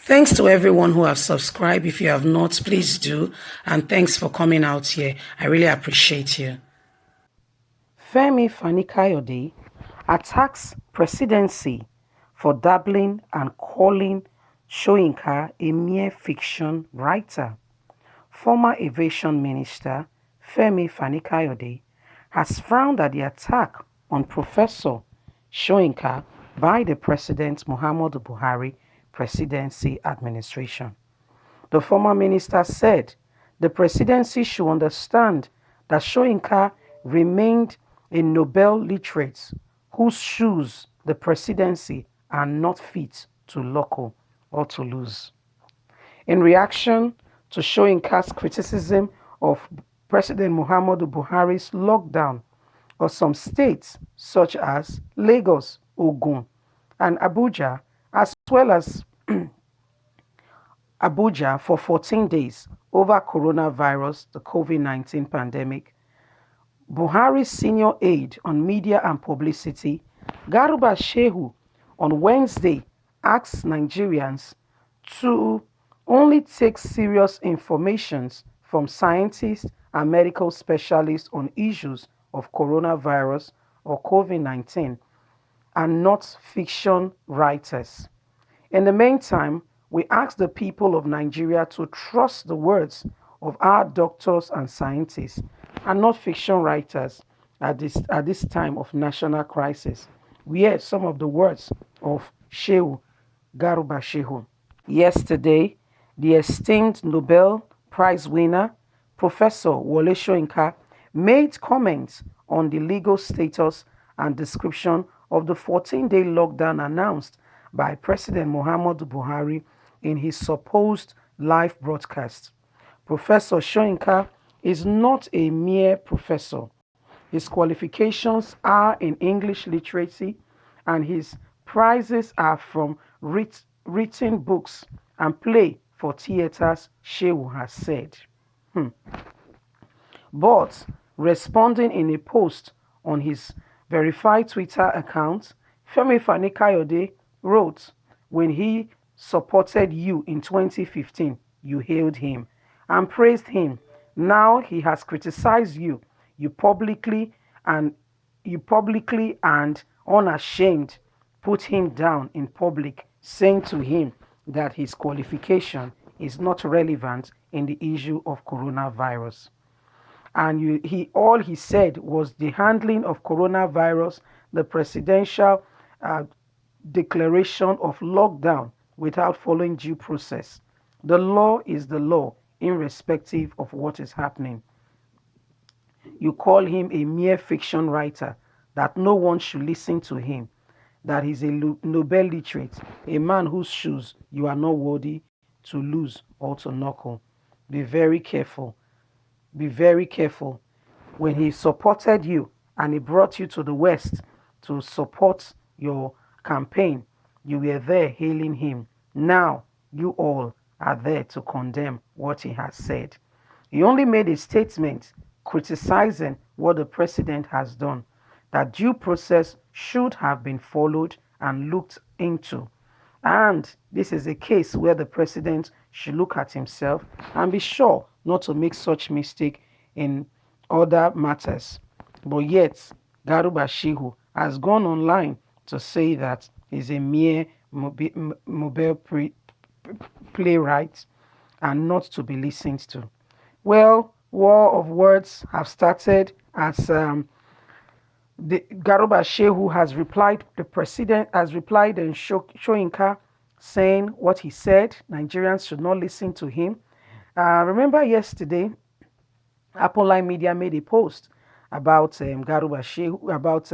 Thanks to everyone who have subscribed. If you have not, please do. And thanks for coming out here. I really appreciate you. Femi Fani Kayode attacks Presidency for dabbling and calling Soyinka a mere fiction writer. Former Aviation Minister Femi Fani Kayode has frowned at the attack on Professor Soyinka by the President Muhammadu Buhari Presidency administration. The former minister said the presidency should understand that Soyinka remained a Nobel literate whose shoes the presidency are not fit to local or to lose. In reaction to Soyinka's criticism of President Muhammadu Buhari's lockdown of some states such as Lagos, Ogun, and Abuja, as well as Abuja for 14 days over coronavirus, the COVID-19 pandemic, Buhari's senior aide on media and publicity, Garuba Shehu, on Wednesday asked Nigerians to only take serious information from scientists and medical specialists on issues of coronavirus or COVID-19 and not fiction writers. In the meantime, we ask the people of Nigeria to trust the words of our doctors and scientists and not fiction writers at this time of national crisis. We heard some of the words of Shehu Garuba Shehu. Yesterday, the esteemed Nobel Prize winner, Professor Wole Soyinka, made comments on the legal status and description of the 14-day lockdown announced by President Muhammadu Buhari in his supposed live broadcast. Professor Soyinka is not a mere professor. His qualifications are in English literacy and his prizes are from written books and play for theaters, Shehu has said. But responding in a post on his verified Twitter account, Femi Fani Kayode wrote, "When he supported you in 2015, you hailed him and praised him. Now he has criticized you. You publicly and unashamed put him down in public, saying to him that his qualification is not relevant in the issue of coronavirus. And all he said was the handling of coronavirus, the presidential declaration of lockdown without following due process. The law is the law, irrespective of what is happening. You call him a mere fiction writer, that no one should listen to him, that he's a Nobel literate, a man whose shoes you are not worthy to lose or to knuckle. Be very careful. Be very careful. When he supported you and he brought you to the West to support your campaign, you were there hailing him. Now you all are there to condemn what he has said. He only made a statement criticizing what the president has done, that due process should have been followed and looked into. And this is a case where the president should look at himself and be sure not to make such mistake in other matters. But yet, Garuba Shehu has gone online to say that he's a mere mobile playwright and not to be listened to. Well, war of words have started as the Garuba Shehu has replied. The president has replied in Soyinka saying what he said. Nigerians should not listen to him. Remember yesterday, Apple Media made a post about Garuba Shehu, about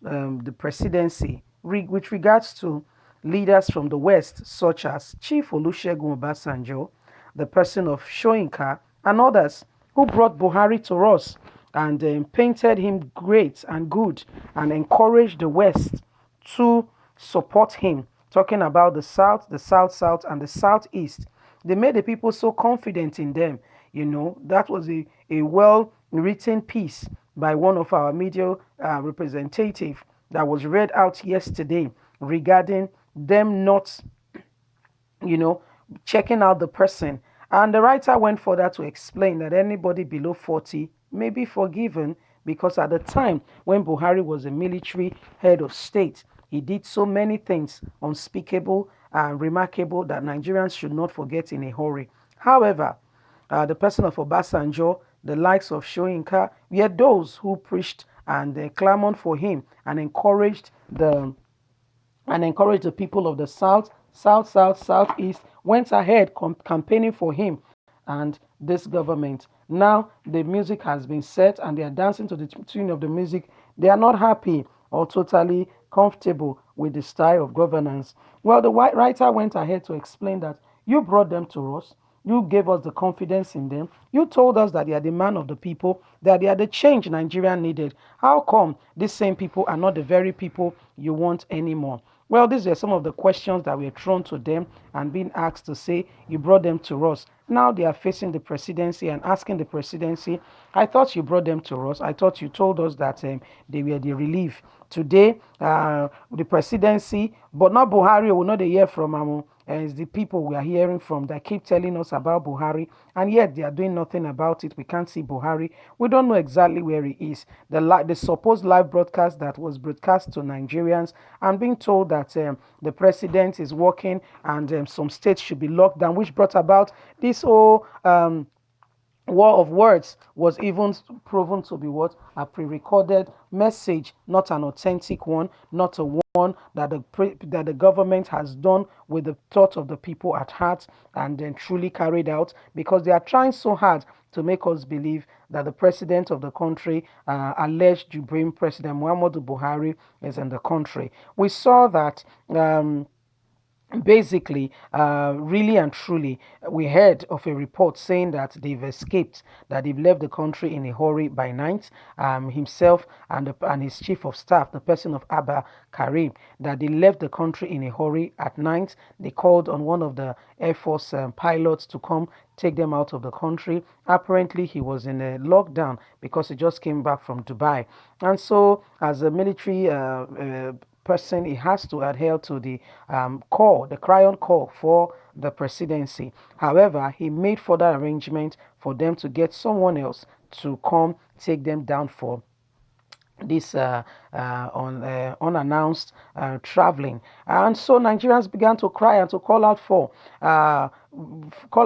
the presidency with regards to leaders from the West, such as Chief Olusegun Obasanjo, the person of Soyinka, and others who brought Buhari to us and painted him great and good and encouraged the West to support him, talking about the South, South, and the Southeast. They made the people so confident in them. That was a well-written piece by one of our media representative that was read out yesterday regarding them not you know, checking out the person. And the writer went further to explain that anybody below 40 may be forgiven because at the time when Buhari was a military head of state, he did so many things unspeakable and remarkable that Nigerians should not forget in a hurry. However, the person of Obasanjo, the likes of Soyinka, were those who preached and clamored for him and encouraged the people of the South, Southeast, went ahead campaigning for him and this government. Now the music has been set and they are dancing to the tune of the music. They are not happy or totally comfortable with the style of governance. Well, the writer went ahead to explain that you brought them to us. You gave us the confidence in them. You told us that they are the man of the people, that they are the change Nigeria needed. How come these same people are not the very people you want anymore? Well, these are some of the questions that were thrown to them and being asked to say, you brought them to us. Now they are facing the presidency and asking the presidency, I thought you brought them to us. I thought you told us that they were the relief. Today, the presidency, but not Buhari, we will not hear from it's the people we are hearing from that keep telling us about Buhari, and yet they are doing nothing about it. We can't see Buhari. We don't know exactly where he is. The supposed live broadcast that was broadcast to Nigerians and being told that the president is working and some states should be locked down, which brought about this whole war of words was even proven to be what a pre-recorded message, not an authentic one, not a one that the government has done with the thought of the people at heart and then truly carried out, because they are trying so hard to make us believe that the president of the country, alleged Jubril President Muhammadu Buhari, is in the country. We saw that. Basically, really and truly, we heard of a report saying that they've escaped, that they've left the country in a hurry by night. Himself and his chief of staff, the person of Abba Karim, that they left the country in a hurry at night. They called on one of the Air Force pilots to come take them out of the country. Apparently, he was in a lockdown because he just came back from Dubai. And so, as a military person, he has to adhere to the call, the Cryon call for the presidency. However, he made further arrangements for them to get someone else to come take them down for this unannounced traveling. And so Nigerians began to cry and to uh, call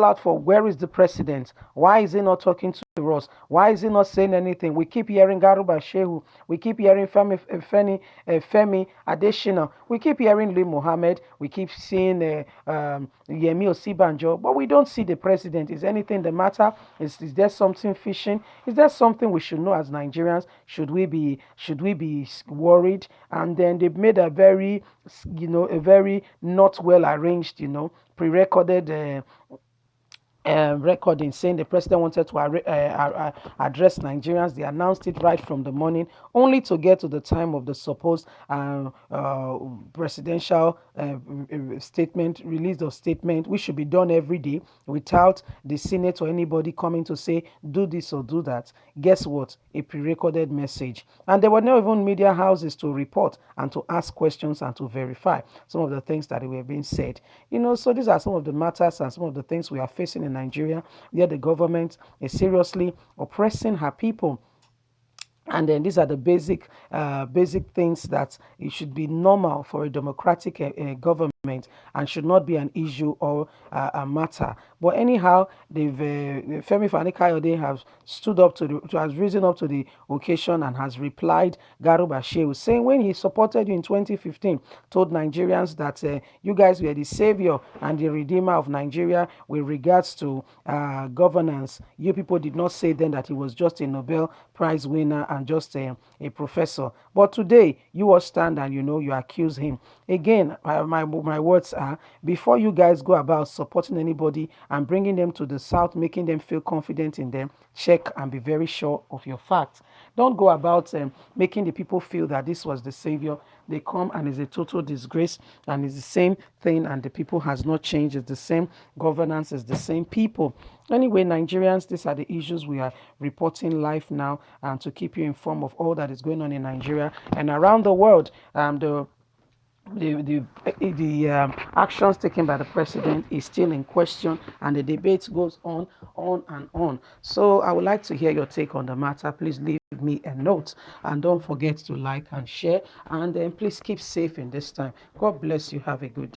out for, where is the president? Why is he not talking to us? Why is he not saying anything? We keep hearing Garuba Shehu. We keep hearing Femi Adeshina. We keep hearing Louis Mohammed. We keep seeing Yemi Osibanjo. But we don't see the president. Is anything the matter? Is there something fishing? Is there something we should know as Nigerians? Should we be worried? And then they've made a very not well arranged, pre-recorded recording saying the president wanted to address Nigerians. They announced it right from the morning, only to get to the time of the supposed presidential statement, release of statement, which should be done every day without the Senate or anybody coming to say, do this or do that. Guess what? A pre recorded message. And there were not even media houses to report and to ask questions and to verify some of the things that were being said. So these are some of the matters and some of the things we are facing in Nigeria, where the government is seriously oppressing her people. And then these are the basic things that it should be normal for a democratic government and should not be an issue or a matter. But anyhow, Femi Fani Kayode has stood up has risen up to the occasion and has replied Garuba Shehu, saying when he supported you in 2015, told Nigerians that you guys were the savior and the redeemer of Nigeria with regards to governance. You people did not say then that he was just a Nobel Prize winner and just a professor. But today, you all stand and you accuse him. Again, my words are, before you guys go about supporting anybody and bringing them to the South, making them feel confident in them, check and be very sure of your facts. Don't go about making the people feel that this was the savior. They come and it's a total disgrace and it's the same thing and the people has not changed. It's the same governance, it's the same people. Anyway, Nigerians, these are the issues we are reporting live now and to keep you informed of all that is going on in Nigeria and around the world. The the actions taken by the president is still in question, and the debate goes on and on. So I would like to hear your take on the matter. Please leave me a note, and don't forget to like and share, and then please keep safe in this time. God bless you. Have a good day.